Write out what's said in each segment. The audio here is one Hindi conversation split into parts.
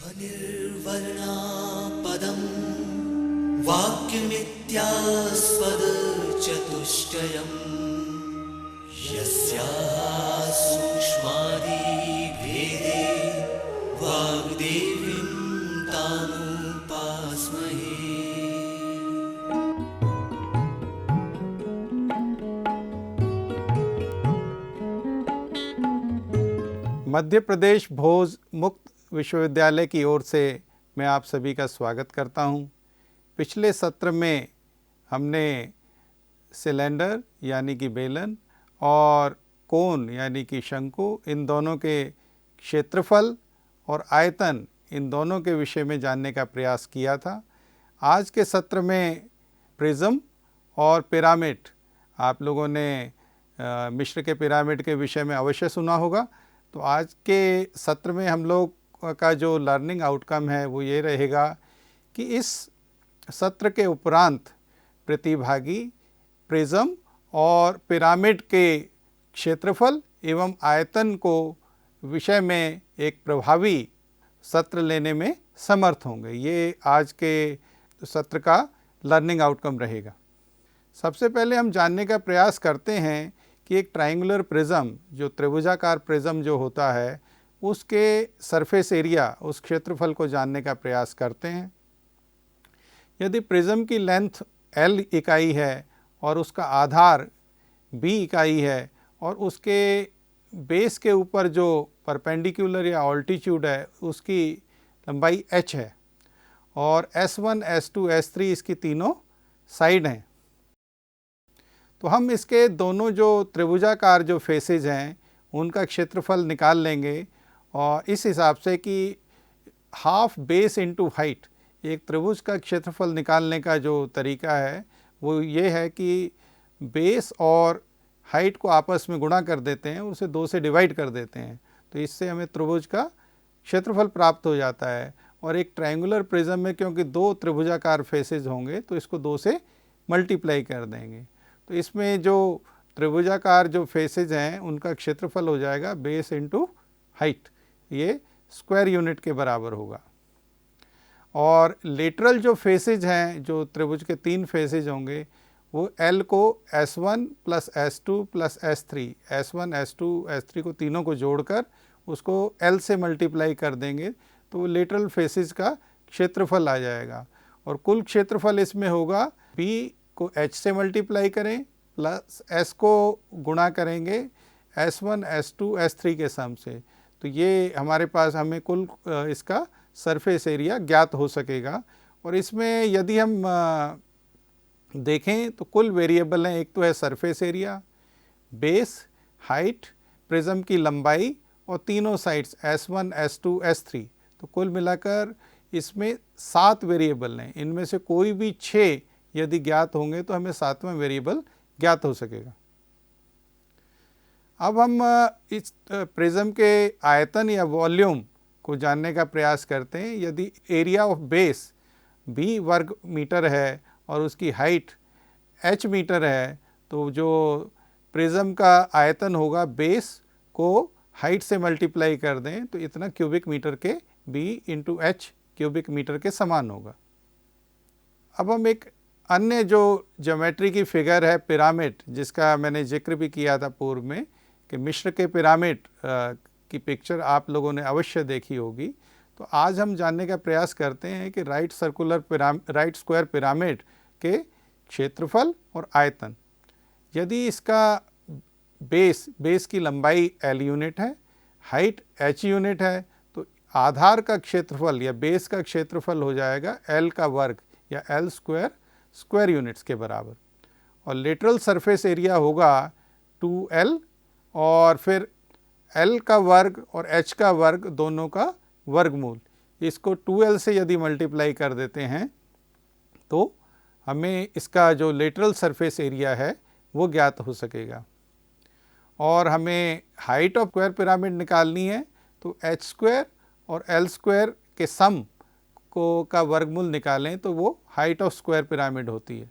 निर्वर्णा पदं वाक्यमित्यास्पदचतुष्टयम् यस्याः सूक्ष्मादिभेदे वाग्देवीं तामुपास्महे। मध्य प्रदेश भोज मुक्त विश्वविद्यालय की ओर से मैं आप सभी का स्वागत करता हूं। पिछले सत्र में हमने सिलेंडर यानी कि बेलन और कोन यानी कि शंकु, इन दोनों के क्षेत्रफल और आयतन, इन दोनों के विषय में जानने का प्रयास किया था। आज के सत्र में प्रिज्म और पिरामिड, आप लोगों ने मिस्र के पिरामिड के विषय में अवश्य सुना होगा। तो आज के सत्र में हम लोग का जो लर्निंग आउटकम है वो ये रहेगा कि इस सत्र के उपरांत प्रतिभागी प्रिज्म और पिरामिड के क्षेत्रफल एवं आयतन को विषय में एक प्रभावी सत्र लेने में समर्थ होंगे। ये आज के सत्र का लर्निंग आउटकम रहेगा। सबसे पहले हम जानने का प्रयास करते हैं कि एक ट्रायंगुलर प्रिज्म, जो त्रिभुजाकार प्रिज्म जो होता है, उसके सरफेस एरिया, उस क्षेत्रफल को जानने का प्रयास करते हैं। यदि प्रिज्म की लेंथ L इकाई है और उसका आधार B इकाई है और उसके बेस के ऊपर जो परपेंडिकुलर या ऑल्टीट्यूड है उसकी लंबाई h है और S1, S2, S3 इसकी तीनों साइड हैं, तो हम इसके दोनों जो त्रिभुजाकार जो फेसेज हैं उनका क्षेत्रफल निकाल लेंगे। और इस हिसाब से कि हाफ बेस इनटू हाइट, एक त्रिभुज का क्षेत्रफल निकालने का जो तरीका है वो ये है कि बेस और हाइट को आपस में गुणा कर देते हैं, उसे 2 से डिवाइड कर देते हैं, तो इससे हमें त्रिभुज का क्षेत्रफल प्राप्त हो जाता है। और एक ट्रायंगुलर प्रिज्म में क्योंकि 2 त्रिभुजाकार फेसेज होंगे तो इसको 2 से मल्टीप्लाई कर देंगे, तो इसमें जो त्रिभुजाकार जो फेसेज हैं उनका क्षेत्रफल हो जाएगा बेस इंटू हाइट, ये स्क्वायर यूनिट के बराबर होगा। और लेटरल जो फेसेज हैं, जो त्रिभुज के 3 फेसेज होंगे, वो L को S1 plus S2 plus S3, S1, S2, S3 को तीनों को जोड़कर उसको L से मल्टीप्लाई कर देंगे तो वो लेटरल फेसेज का क्षेत्रफल आ जाएगा। और कुल क्षेत्रफल इसमें होगा B को H से मल्टीप्लाई करें प्लस S को गुणा करेंगे S1, S2, S3 के सम से, तो ये हमारे पास हमें कुल इसका सरफेस एरिया ज्ञात हो सकेगा। और इसमें यदि हम देखें तो कुल वेरिएबल हैं, एक तो है surface area, base, height, prism की लंबाई और तीनों साइड्स S1, S2, S3, तो कुल मिलाकर इसमें 7 वेरिएबल हैं। इनमें से कोई भी 6 यदि ज्ञात होंगे तो हमें 7वां वेरिएबल ज्ञात हो सकेगा। अब हम इस प्रिज्म के आयतन या वॉल्यूम को जानने का प्रयास करते हैं। यदि एरिया ऑफ बेस B वर्ग मीटर है और उसकी हाइट h मीटर है, तो जो प्रिज्म का आयतन होगा बेस को हाइट से मल्टीप्लाई कर दें तो इतना क्यूबिक मीटर के B into h cubic metre के समान होगा। अब हम एक अन्य जो ज्योमेट्री की फिगर है पिरामिड, जिसका मैंने जिक्र भी किया था पूर्व में कि मिस्र के पिरामिड की पिक्चर आप लोगों ने अवश्य देखी होगी, तो आज हम जानने का प्रयास करते हैं कि राइट स्क्वायर पिरामिड के क्षेत्रफल और आयतन। यदि इसका बेस की लंबाई L यूनिट है, हाइट h यूनिट है, तो आधार का क्षेत्रफल या बेस का क्षेत्रफल हो जाएगा L का वर्ग या L स्क्वायर यूनिट्स के बराबर। और लेटरल सरफेस एरिया होगा 2L और फिर L का वर्ग और h का वर्ग दोनों का वर्गमूल, इसको 2L से यदि मल्टीप्लाई कर देते हैं तो हमें इसका जो लेटरल सरफेस एरिया है वो ज्ञात हो सकेगा। और हमें हाइट ऑफ स्क्वायर पिरामिड निकालनी है तो h स्क्वायर और L स्क्वायर के सम को का वर्गमूल निकालें तो वो हाइट ऑफ स्क्वायर पिरामिड होती है।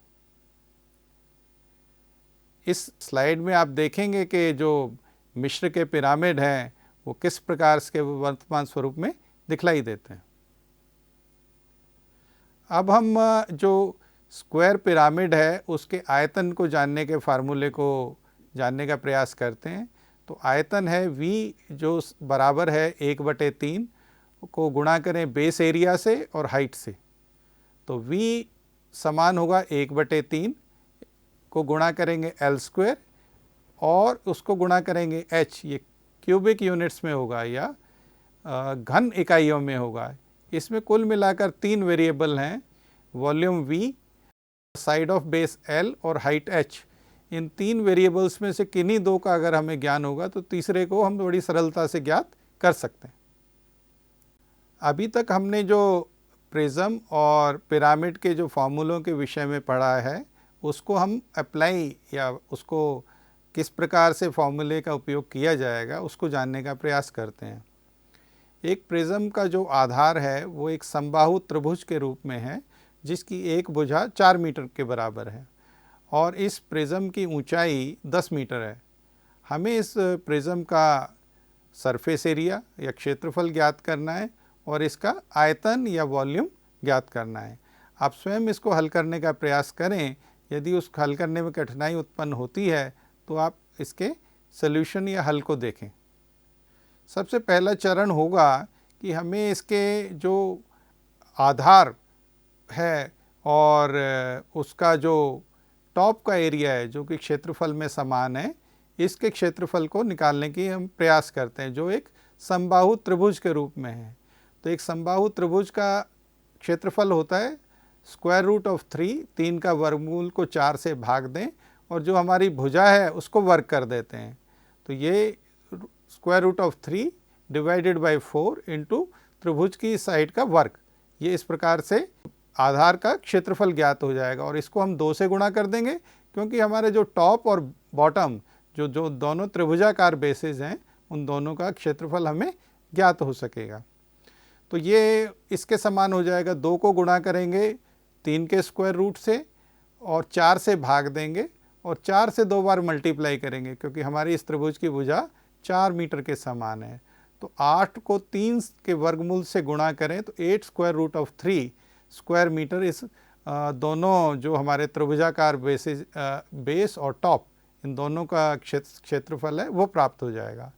इस स्लाइड में आप देखेंगे कि जो मिस्र के पिरामिड हैं वो किस प्रकार के वर्तमान स्वरूप में दिखलाई देते हैं। अब हम जो स्क्वायर पिरामिड है उसके आयतन को जानने के फार्मूले को जानने का प्रयास करते हैं। तो आयतन है V जो बराबर है 1/3 को गुणा करें बेस एरिया से और हाइट से। तो V समान होगा 1/3 को गुणा करेंगे L² और उसको गुणा करेंगे H, ये क्यूबिक यूनिट्स में होगा या घन इकाइयों में होगा। इसमें कुल मिलाकर 3 वेरिएबल हैं, volume V, side of base L और हाइट H। इन 3 वेरिएबल्स में से किन्हीं 2 का अगर हमें ज्ञान होगा तो तीसरे को हम बड़ी सरलता से ज्ञात कर सकते हैं। अभी तक हमने जो प्रिज्म और पिरामिड के जो फार्मूलों के विषय में पढ़ा है उसको हम अप्लाई या उसको किस प्रकार से फार्मूले का उपयोग किया जाएगा उसको जानने का प्रयास करते हैं। एक प्रिज्म का जो आधार है वो एक समबाहु त्रिभुज के रूप में है जिसकी एक भुजा 4 मीटर के बराबर है और इस प्रिज्म की ऊंचाई 10 मीटर है। हमें इस प्रिज्म का सरफेस एरिया या क्षेत्रफल ज्ञात करना है और इसका आयतन या वॉल्यूम ज्ञात करना है। आप स्वयं इसको हल करने का प्रयास करें। यदि उस हल करने में कठिनाई उत्पन्न होती है तो आप इसके सॉल्यूशन या हल को देखें। सबसे पहला चरण होगा कि हमें इसके जो आधार है और उसका जो टॉप का एरिया है जो कि क्षेत्रफल में समान है, इसके क्षेत्रफल को निकालने की हम प्रयास करते हैं जो एक समबाहु त्रिभुज के रूप में है। तो एक समबाहु त्रिभुज का क्षेत्रफल होता है √3, 3 का वर्गमूल को 4 से भाग दें और जो हमारी भुजा है उसको वर्ग कर देते हैं। तो ये √3 डिवाइडेड बाई 4 इंटू त्रिभुज की साइड का वर्ग, ये इस प्रकार से आधार का क्षेत्रफल ज्ञात हो जाएगा। और इसको हम 2 से गुणा कर देंगे क्योंकि हमारे जो टॉप और बॉटम जो दोनों त्रिभुजाकार बेसिस हैं उन दोनों का क्षेत्रफल हमें ज्ञात हो सकेगा। तो ये इसके समान हो जाएगा, 2 को गुणा करेंगे 3 के स्क्वायर रूट से और 4 से भाग देंगे और 4 से 2 बार मल्टीप्लाई करेंगे क्योंकि हमारी इस त्रिभुज की भुजा 4 मीटर के समान है। तो 8 को 3 के वर्गमूल से गुणा करें तो 8√3 स्क्वायर मीटर इस दोनों जो हमारे त्रिभुजाकार बेस और टॉप इन दोनों का क्षेत्रफल है वो प्राप्त हो जाएगा।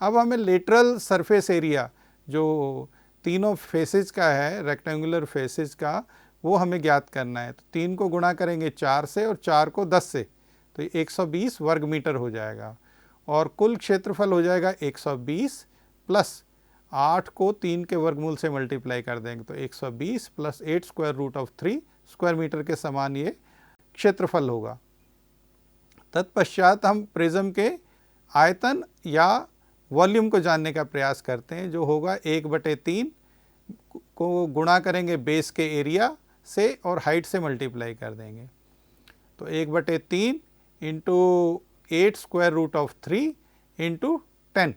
अब हमें लेटरल सरफेस एरिया जो तीनों फेसेस का है, रेक्टेंगुलर फेसेस का, वो हमें ज्ञात करना है। तो 3 को गुणा करेंगे 4 से और 4 को 10 से, तो 120 वर्ग मीटर हो जाएगा और कुल क्षेत्रफल हो जाएगा 120 प्लस 8 को 3 के वर्गमूल से मल्टीप्लाई कर देंगे तो 120 प्लस 8√3 स्क्वायर मीटर के समान ये क्षेत्रफल होगा। तत्पश्चात हम प्रिज्म के आयतन या वॉल्यूम को जानने का प्रयास करते हैं जो होगा 1/3 को गुणा करेंगे बेस के एरिया से और हाइट से मल्टीप्लाई कर देंगे। तो 1/3 इंटू 8√3 इंटू 10,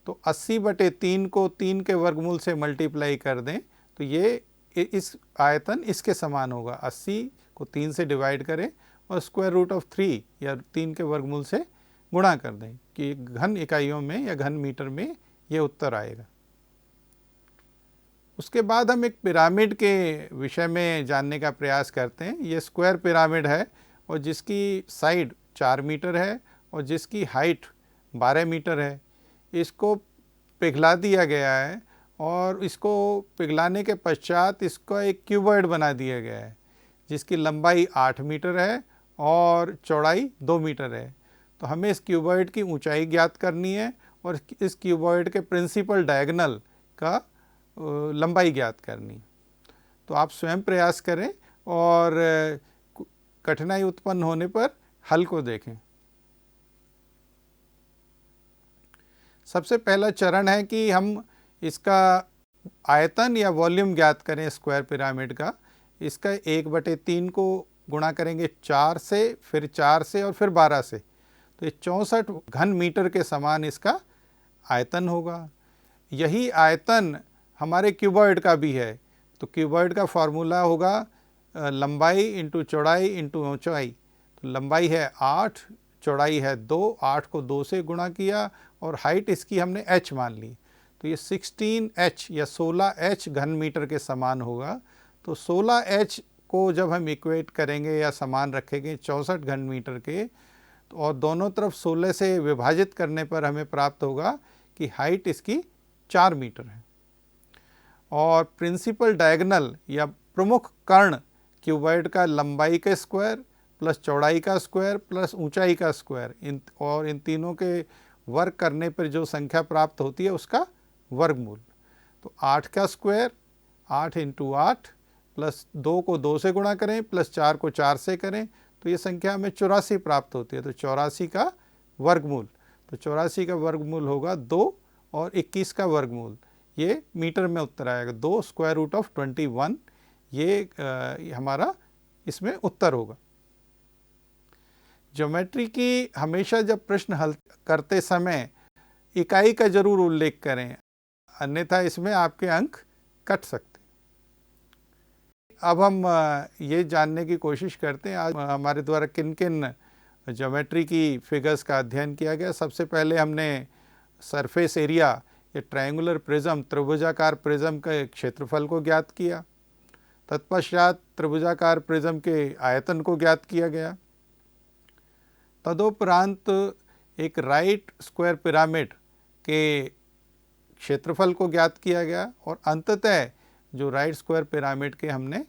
तो 80/3 को 3 के वर्गमूल से मल्टीप्लाई कर दें तो ये इस आयतन इसके समान होगा। 80 को 3 से डिवाइड करें और √3 या 3 के वर्गमूल से गुणा कर दें कि घन इकाइयों में या घन मीटर में ये उत्तर आएगा। उसके बाद हम एक पिरामिड के विषय में जानने का प्रयास करते हैं। ये स्क्वायर पिरामिड है और जिसकी साइड 4 मीटर है और जिसकी हाइट 12 मीटर है। इसको पिघला दिया गया है और इसको पिघलाने के पश्चात इसको एक क्यूबॉइड बना दिया गया है जिसकी लंबाई 8 मीटर है और चौड़ाई 2 मीटर है। तो हमें इस क्यूबॉइड की ऊंचाई ज्ञात करनी है और इस क्यूबॉइड के प्रिंसिपल डायगोनल का लंबाई ज्ञात करनी। तो आप स्वयं प्रयास करें और कठिनाई उत्पन्न होने पर हल को देखें। सबसे पहला चरण है कि हम इसका आयतन या वॉल्यूम ज्ञात करें स्क्वायर पिरामिड का। इसका 1/3 को गुणा करेंगे 4 से, फिर 4 से और फिर 12 से, तो ये 64 घन मीटर के समान इसका आयतन होगा। यही आयतन हमारे क्यूबॉइड का भी है। तो क्यूबॉइड का फार्मूला होगा लंबाई इंटू चौड़ाई इंटू ऊंचाई। तो लंबाई है 8, चौड़ाई है 2, 8 को 2 से गुणा किया और हाइट इसकी हमने h मान ली। तो ये 16h या 16h घन मीटर के समान होगा। तो 16H को जब हम इक्वेट करेंगे या समान रखेंगे 64 घन मीटर के, तो और दोनों तरफ 16 से विभाजित करने पर हमें प्राप्त होगा कि हाइट इसकी 4 मीटर है। और प्रिंसिपल डायगोनल या प्रमुख कर्ण क्यूबॉइड का लंबाई का स्क्वायर प्लस चौड़ाई का स्क्वायर प्लस ऊंचाई का स्क्वायर, इन तीनों के वर्ग करने पर जो संख्या प्राप्त होती है उसका वर्गमूल। तो 8 का स्क्वायर 8 इंटू 8 प्लस 2 को 2 से गुणा करें प्लस 4 को 4 से करें तो ये संख्या हमें 84 प्राप्त होती है। तो 84 का वर्गमूल, तो 84 का वर्गमूल होगा 2 और 21 का वर्गमूल, ये मीटर में उत्तर आएगा 2 स्क्वायर रूट ऑफ 21, ये हमारा इसमें उत्तर होगा। ज्योमेट्री की हमेशा जब प्रश्न हल करते समय इकाई का जरूर उल्लेख करें, अन्यथा इसमें आपके अंक कट सकते। अब हम ये जानने की कोशिश करते हैं आज हमारे द्वारा किन किन ज्योमेट्री की फिगर्स का अध्ययन किया गया। सबसे पहले हमने सरफेस एरिया या ट्रायंगुलर प्रिज्म, त्रिभुजाकार प्रिज्म के क्षेत्रफल को ज्ञात किया। तत्पश्चात त्रिभुजाकार प्रिज्म के आयतन को ज्ञात किया गया। तदुपरांत एक राइट स्क्वायर पिरामिड के क्षेत्रफल को ज्ञात किया गया और अंततः जो राइट स्क्वायर पिरामिड के हमने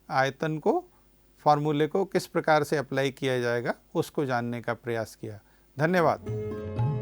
आयतन को, फॉर्मूले को किस प्रकार से अप्लाई किया जाएगा उसको जानने का प्रयास किया। धन्यवाद।